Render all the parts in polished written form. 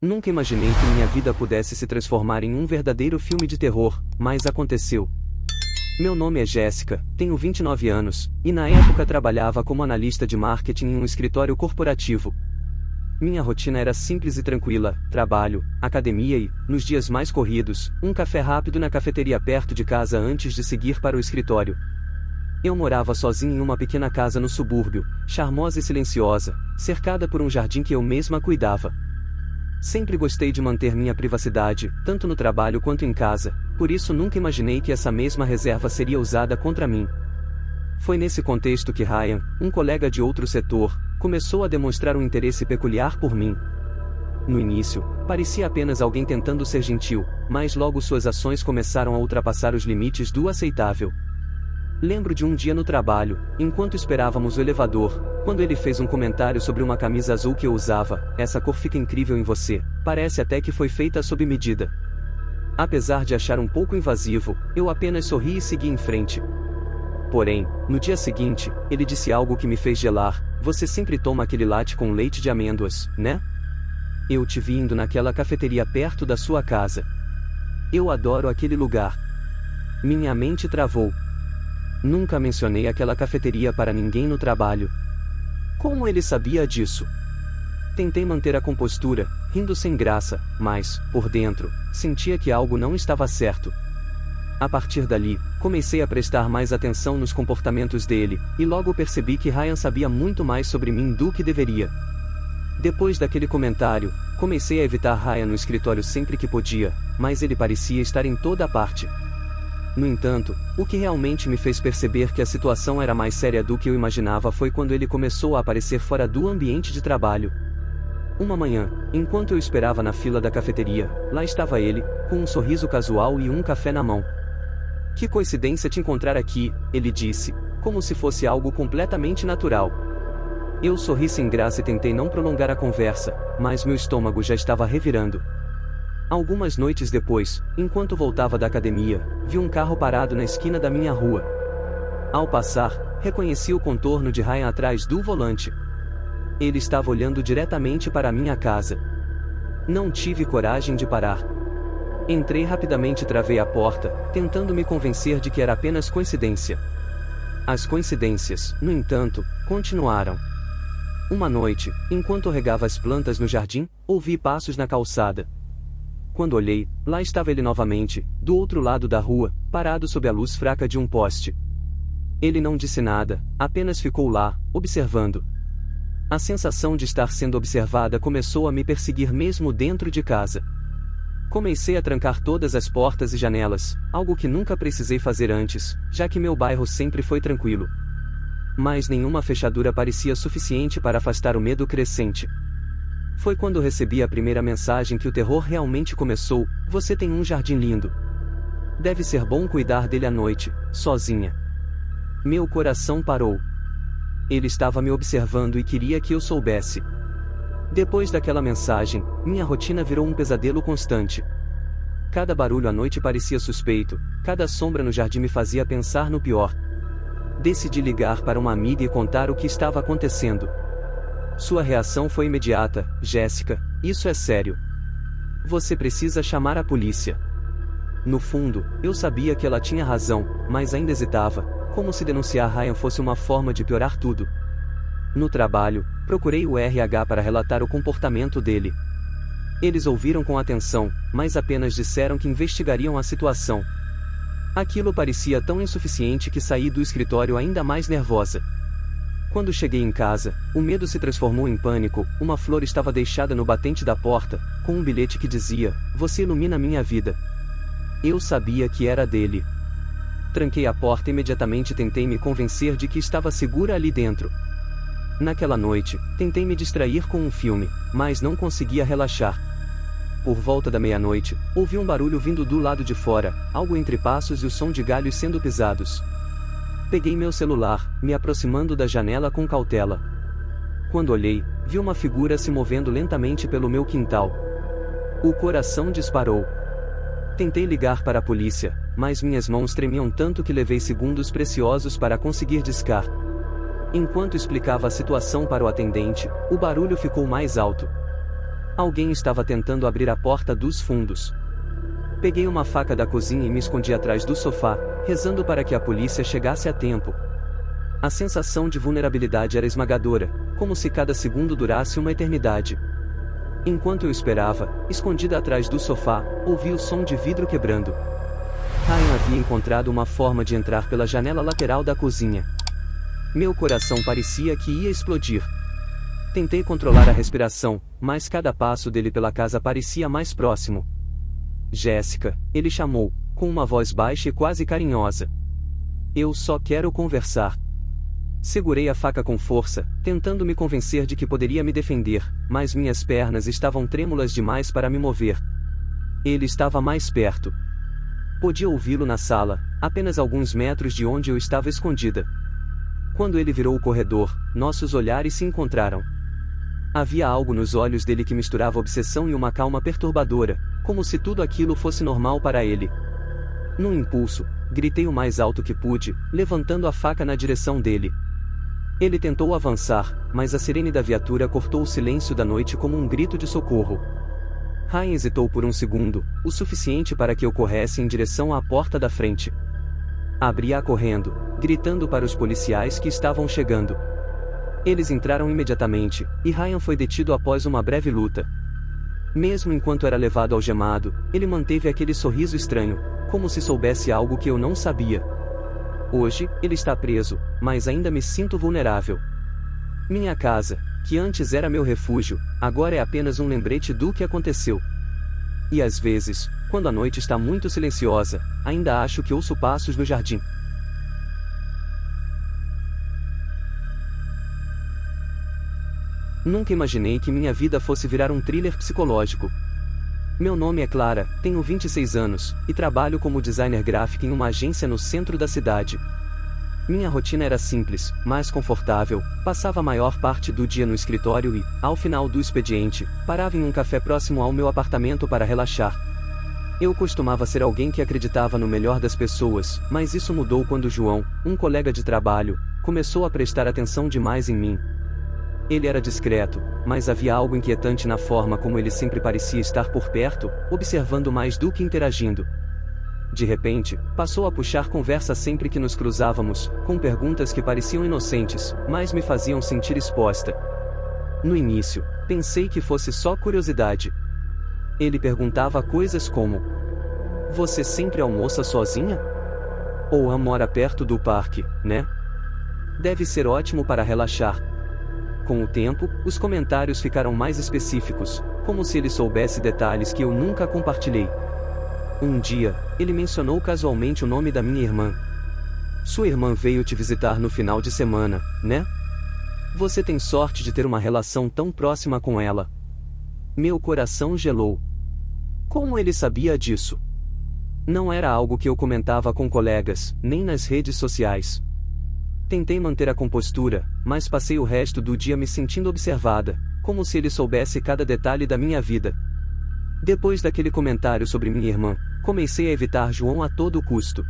Nunca imaginei que minha vida pudesse se transformar em um verdadeiro filme de terror, mas aconteceu. Meu nome é Jéssica, tenho 29 anos, e na época trabalhava como analista de marketing em um escritório corporativo. Minha rotina era simples e tranquila: trabalho, academia e, nos dias mais corridos, um café rápido na cafeteria perto de casa antes de seguir para o escritório. Eu morava sozinho em uma pequena casa no subúrbio, charmosa e silenciosa, cercada por um jardim que eu mesma cuidava. Sempre gostei de manter minha privacidade, tanto no trabalho quanto em casa, por isso nunca imaginei que essa mesma reserva seria usada contra mim. Foi nesse contexto que Ryan, um colega de outro setor, começou a demonstrar um interesse peculiar por mim. No início, parecia apenas alguém tentando ser gentil, mas logo suas ações começaram a ultrapassar os limites do aceitável. Lembro de um dia no trabalho, enquanto esperávamos o elevador, quando ele fez um comentário sobre uma camisa azul que eu usava: "Essa cor fica incrível em você, parece até que foi feita sob medida." Apesar de achar um pouco invasivo, eu apenas sorri e segui em frente. Porém, no dia seguinte, ele disse algo que me fez gelar: "Você sempre toma aquele latte com leite de amêndoas, né? Eu te vi indo naquela cafeteria perto da sua casa. Eu adoro aquele lugar." Minha mente travou. Nunca mencionei aquela cafeteria para ninguém no trabalho. Como ele sabia disso? Tentei manter a compostura, rindo sem graça, mas, por dentro, sentia que algo não estava certo. A partir dali, comecei a prestar mais atenção nos comportamentos dele, e logo percebi que Ryan sabia muito mais sobre mim do que deveria. Depois daquele comentário, comecei a evitar Ryan no escritório sempre que podia, mas ele parecia estar em toda parte. No entanto, o que realmente me fez perceber que a situação era mais séria do que eu imaginava foi quando ele começou a aparecer fora do ambiente de trabalho. Uma manhã, enquanto eu esperava na fila da cafeteria, lá estava ele, com um sorriso casual e um café na mão. "Que coincidência te encontrar aqui", ele disse, como se fosse algo completamente natural. Eu sorri sem graça e tentei não prolongar a conversa, mas meu estômago já estava revirando. Algumas noites depois, enquanto voltava da academia, vi um carro parado na esquina da minha rua. Ao passar, reconheci o contorno de Ryan atrás do volante. Ele estava olhando diretamente para a minha casa. Não tive coragem de parar. Entrei rapidamente e travei a porta, tentando me convencer de que era apenas coincidência. As coincidências, no entanto, continuaram. Uma noite, enquanto regava as plantas no jardim, ouvi passos na calçada. Quando olhei, lá estava ele novamente, do outro lado da rua, parado sob a luz fraca de um poste. Ele não disse nada, apenas ficou lá, observando. A sensação de estar sendo observada começou a me perseguir mesmo dentro de casa. Comecei a trancar todas as portas e janelas, algo que nunca precisei fazer antes, já que meu bairro sempre foi tranquilo. Mas nenhuma fechadura parecia suficiente para afastar o medo crescente. Foi quando recebi a primeira mensagem que o terror realmente começou: "Você tem um jardim lindo. Deve ser bom cuidar dele à noite, sozinha." Meu coração parou. Ele estava me observando e queria que eu soubesse. Depois daquela mensagem, minha rotina virou um pesadelo constante. Cada barulho à noite parecia suspeito, cada sombra no jardim me fazia pensar no pior. Decidi ligar para uma amiga e contar o que estava acontecendo. Sua reação foi imediata: "Jéssica, isso é sério. Você precisa chamar a polícia." No fundo, eu sabia que ela tinha razão, mas ainda hesitava, como se denunciar Ryan fosse uma forma de piorar tudo. No trabalho, procurei o RH para relatar o comportamento dele. Eles ouviram com atenção, mas apenas disseram que investigariam a situação. Aquilo parecia tão insuficiente que saí do escritório ainda mais nervosa. Quando cheguei em casa, o medo se transformou em pânico. Uma flor estava deixada no batente da porta, com um bilhete que dizia: "Você ilumina minha vida." Eu sabia que era dele. Tranquei a porta e imediatamente tentei me convencer de que estava segura ali dentro. Naquela noite, tentei me distrair com um filme, mas não conseguia relaxar. Por volta da meia-noite, ouvi um barulho vindo do lado de fora, algo entre passos e o som de galhos sendo pisados. Peguei meu celular, me aproximando da janela com cautela. Quando olhei, vi uma figura se movendo lentamente pelo meu quintal. O coração disparou. Tentei ligar para a polícia, mas minhas mãos tremiam tanto que levei segundos preciosos para conseguir discar. Enquanto explicava a situação para o atendente, o barulho ficou mais alto. Alguém estava tentando abrir a porta dos fundos. Peguei uma faca da cozinha e me escondi atrás do sofá, rezando para que a polícia chegasse a tempo. A sensação de vulnerabilidade era esmagadora, como se cada segundo durasse uma eternidade. Enquanto eu esperava, escondida atrás do sofá, ouvi o som de vidro quebrando. Ryan havia encontrado uma forma de entrar pela janela lateral da cozinha. Meu coração parecia que ia explodir. Tentei controlar a respiração, mas cada passo dele pela casa parecia mais próximo. Jéssica, ele chamou, com uma voz baixa e quase carinhosa. Eu só quero conversar. Segurei a faca com força, tentando me convencer de que poderia me defender, mas minhas pernas estavam trêmulas demais para me mover. Ele estava mais perto. Podia ouvi-lo na sala, apenas alguns metros de onde eu estava escondida. Quando ele virou o corredor, nossos olhares se encontraram. Havia algo nos olhos dele que misturava obsessão e uma calma perturbadora, como se tudo aquilo fosse normal para ele. Num impulso, gritei o mais alto que pude, levantando a faca na direção dele. Ele tentou avançar, mas a sirene da viatura cortou o silêncio da noite como um grito de socorro. Ryan hesitou por um segundo, o suficiente para que eu corresse em direção à porta da frente. Abri-a correndo, gritando para os policiais que estavam chegando. Eles entraram imediatamente, e Ryan foi detido após uma breve luta. Mesmo enquanto era levado algemado, ele manteve aquele sorriso estranho, como se soubesse algo que eu não sabia. Hoje, ele está preso, mas ainda me sinto vulnerável. Minha casa, que antes era meu refúgio, agora é apenas um lembrete do que aconteceu. E às vezes, quando a noite está muito silenciosa, ainda acho que ouço passos no jardim. Nunca imaginei que minha vida fosse virar um thriller psicológico. Meu nome é Clara, tenho 26 anos, e trabalho como designer gráfico em uma agência no centro da cidade. Minha rotina era simples, mas confortável, passava a maior parte do dia no escritório e, ao final do expediente, parava em um café próximo ao meu apartamento para relaxar. Eu costumava ser alguém que acreditava no melhor das pessoas, mas isso mudou quando João, um colega de trabalho, começou a prestar atenção demais em mim. Ele era discreto, mas havia algo inquietante na forma como ele sempre parecia estar por perto, observando mais do que interagindo. De repente, passou a puxar conversa sempre que nos cruzávamos, com perguntas que pareciam inocentes, mas me faziam sentir exposta. No início, pensei que fosse só curiosidade. Ele perguntava coisas como: "Você sempre almoça sozinha? Ou mora perto do parque, né? Deve ser ótimo para relaxar." Com o tempo, os comentários ficaram mais específicos, como se ele soubesse detalhes que eu nunca compartilhei. Um dia, ele mencionou casualmente o nome da minha irmã. "Sua irmã veio te visitar no final de semana, né? Você tem sorte de ter uma relação tão próxima com ela." Meu coração gelou. Como ele sabia disso? Não era algo que eu comentava com colegas, nem nas redes sociais. Tentei manter a compostura, mas passei o resto do dia me sentindo observada, como se ele soubesse cada detalhe da minha vida. Depois daquele comentário sobre minha irmã, comecei a evitar João a todo custo.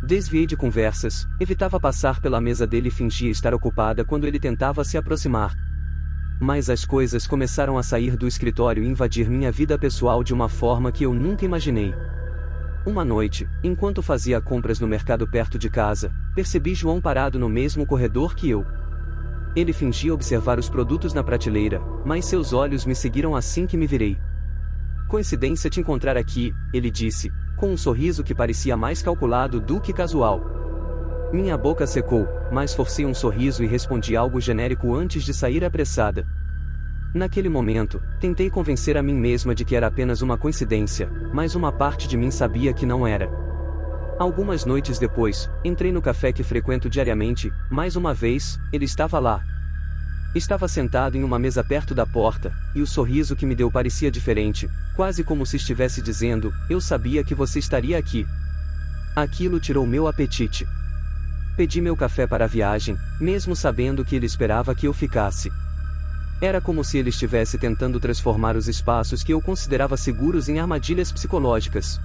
Desviei de conversas, evitava passar pela mesa dele e fingia estar ocupada quando ele tentava se aproximar. Mas as coisas começaram a sair do escritório e invadir minha vida pessoal de uma forma que eu nunca imaginei. Uma noite, enquanto fazia compras no mercado perto de casa, percebi João parado no mesmo corredor que eu. Ele fingia observar os produtos na prateleira, mas seus olhos me seguiram assim que me virei. "Coincidência te encontrar aqui", ele disse, com um sorriso que parecia mais calculado do que casual. Minha boca secou, mas forcei um sorriso e respondi algo genérico antes de sair apressada. Naquele momento, tentei convencer a mim mesma de que era apenas uma coincidência, mas uma parte de mim sabia que não era. Algumas noites depois, entrei no café que frequento diariamente, mais uma vez, ele estava lá. Estava sentado em uma mesa perto da porta, e o sorriso que me deu parecia diferente, quase como se estivesse dizendo: "Eu sabia que você estaria aqui." Aquilo tirou meu apetite. Pedi meu café para a viagem, mesmo sabendo que ele esperava que eu ficasse. Era como se ele estivesse tentando transformar os espaços que eu considerava seguros em armadilhas psicológicas.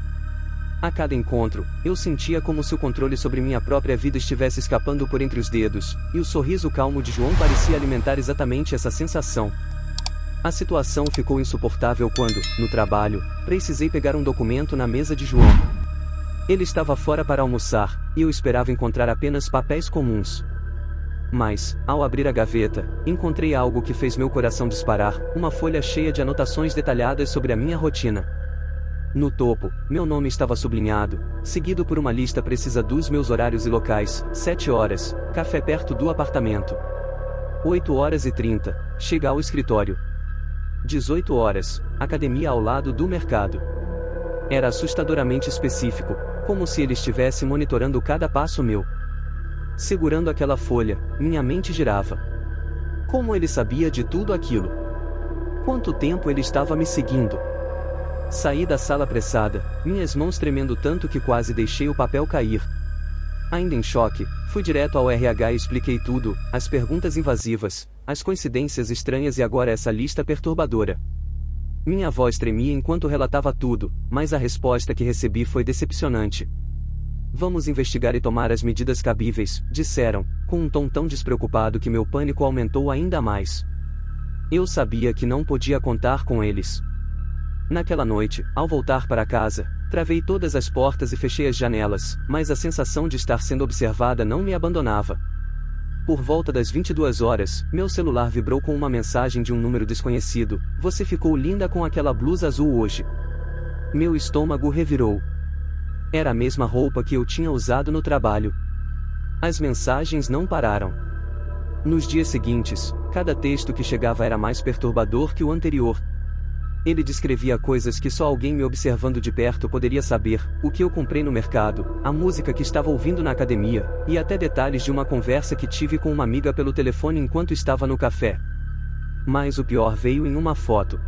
A cada encontro, eu sentia como se o controle sobre minha própria vida estivesse escapando por entre os dedos, e o sorriso calmo de João parecia alimentar exatamente essa sensação. A situação ficou insuportável quando, no trabalho, precisei pegar um documento na mesa de João. Ele estava fora para almoçar, e eu esperava encontrar apenas papéis comuns. Mas, ao abrir a gaveta, encontrei algo que fez meu coração disparar, uma folha cheia de anotações detalhadas sobre a minha rotina. No topo, meu nome estava sublinhado, seguido por uma lista precisa dos meus horários e locais: 7 horas, café perto do apartamento. 8h30, chega ao escritório. 18 horas, academia ao lado do mercado. Era assustadoramente específico, como se ele estivesse monitorando cada passo meu. Segurando aquela folha, minha mente girava. Como ele sabia de tudo aquilo? Quanto tempo ele estava me seguindo? Saí da sala apressada, minhas mãos tremendo tanto que quase deixei o papel cair. Ainda em choque, fui direto ao RH e expliquei tudo, as perguntas invasivas, as coincidências estranhas e agora essa lista perturbadora. Minha voz tremia enquanto relatava tudo, mas a resposta que recebi foi decepcionante. Vamos investigar e tomar as medidas cabíveis, disseram, com um tom tão despreocupado que meu pânico aumentou ainda mais. Eu sabia que não podia contar com eles. Naquela noite, ao voltar para casa, travei todas as portas e fechei as janelas, mas a sensação de estar sendo observada não me abandonava. Por volta das 22 horas, meu celular vibrou com uma mensagem de um número desconhecido: "Você ficou linda com aquela blusa azul hoje." Meu estômago revirou. Era a mesma roupa que eu tinha usado no trabalho. As mensagens não pararam. Nos dias seguintes, cada texto que chegava era mais perturbador que o anterior. Ele descrevia coisas que só alguém me observando de perto poderia saber: o que eu comprei no mercado, a música que estava ouvindo na academia, e até detalhes de uma conversa que tive com uma amiga pelo telefone enquanto estava no café. Mas o pior veio em uma foto.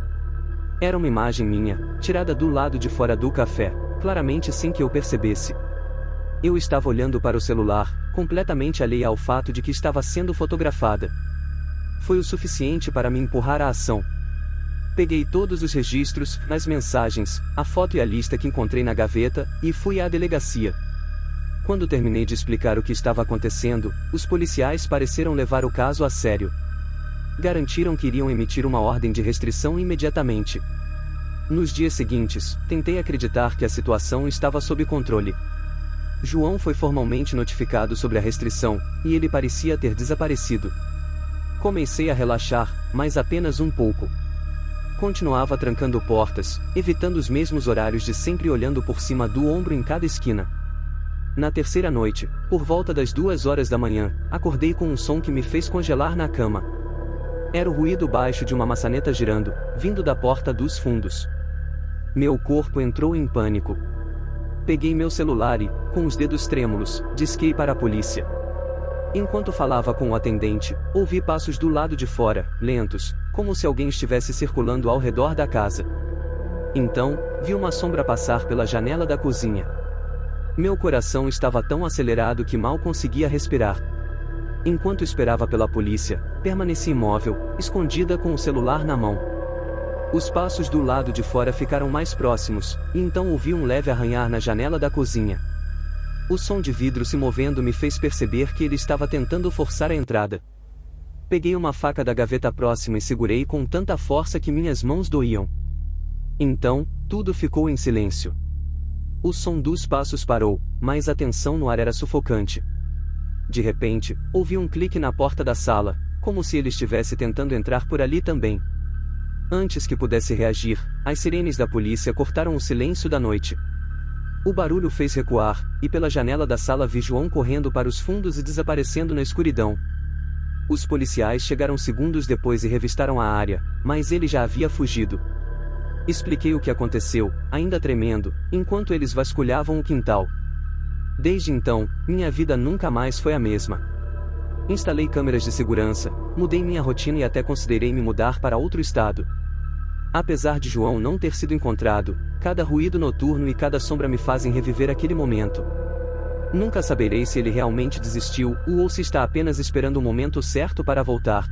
Era uma imagem minha, tirada do lado de fora do café, claramente sem que eu percebesse. Eu estava olhando para o celular, completamente alheia ao fato de que estava sendo fotografada. Foi o suficiente para me empurrar à ação. Peguei todos os registros, as mensagens, a foto e a lista que encontrei na gaveta, e fui à delegacia. Quando terminei de explicar o que estava acontecendo, os policiais pareceram levar o caso a sério. Garantiram que iriam emitir uma ordem de restrição imediatamente. Nos dias seguintes, tentei acreditar que a situação estava sob controle. João foi formalmente notificado sobre a restrição, e ele parecia ter desaparecido. Comecei a relaxar, mas apenas um pouco. Continuava trancando portas, evitando os mesmos horários de sempre e olhando por cima do ombro em cada esquina. Na terceira noite, por volta das 2 horas da manhã, acordei com um som que me fez congelar na cama. Era o ruído baixo de uma maçaneta girando, vindo da porta dos fundos. Meu corpo entrou em pânico. Peguei meu celular e, com os dedos trêmulos, disquei para a polícia. Enquanto falava com o atendente, ouvi passos do lado de fora, lentos, como se alguém estivesse circulando ao redor da casa. Então, vi uma sombra passar pela janela da cozinha. Meu coração estava tão acelerado que mal conseguia respirar. Enquanto esperava pela polícia, permaneci imóvel, escondida com o celular na mão. Os passos do lado de fora ficaram mais próximos, e então ouvi um leve arranhar na janela da cozinha. O som de vidro se movendo me fez perceber que ele estava tentando forçar a entrada. Peguei uma faca da gaveta próxima e segurei com tanta força que minhas mãos doíam. Então, tudo ficou em silêncio. O som dos passos parou, mas a tensão no ar era sufocante. De repente, ouvi um clique na porta da sala, como se ele estivesse tentando entrar por ali também. Antes que pudesse reagir, as sirenes da polícia cortaram o silêncio da noite. O barulho fez recuar, e pela janela da sala vi João correndo para os fundos e desaparecendo na escuridão. Os policiais chegaram segundos depois e revistaram a área, mas ele já havia fugido. Expliquei o que aconteceu, ainda tremendo, enquanto eles vasculhavam o quintal. Desde então, minha vida nunca mais foi a mesma. Instalei câmeras de segurança, mudei minha rotina e até considerei me mudar para outro estado. Apesar de João não ter sido encontrado, cada ruído noturno e cada sombra me fazem reviver aquele momento. Nunca saberei se ele realmente desistiu, ou se está apenas esperando o momento certo para voltar.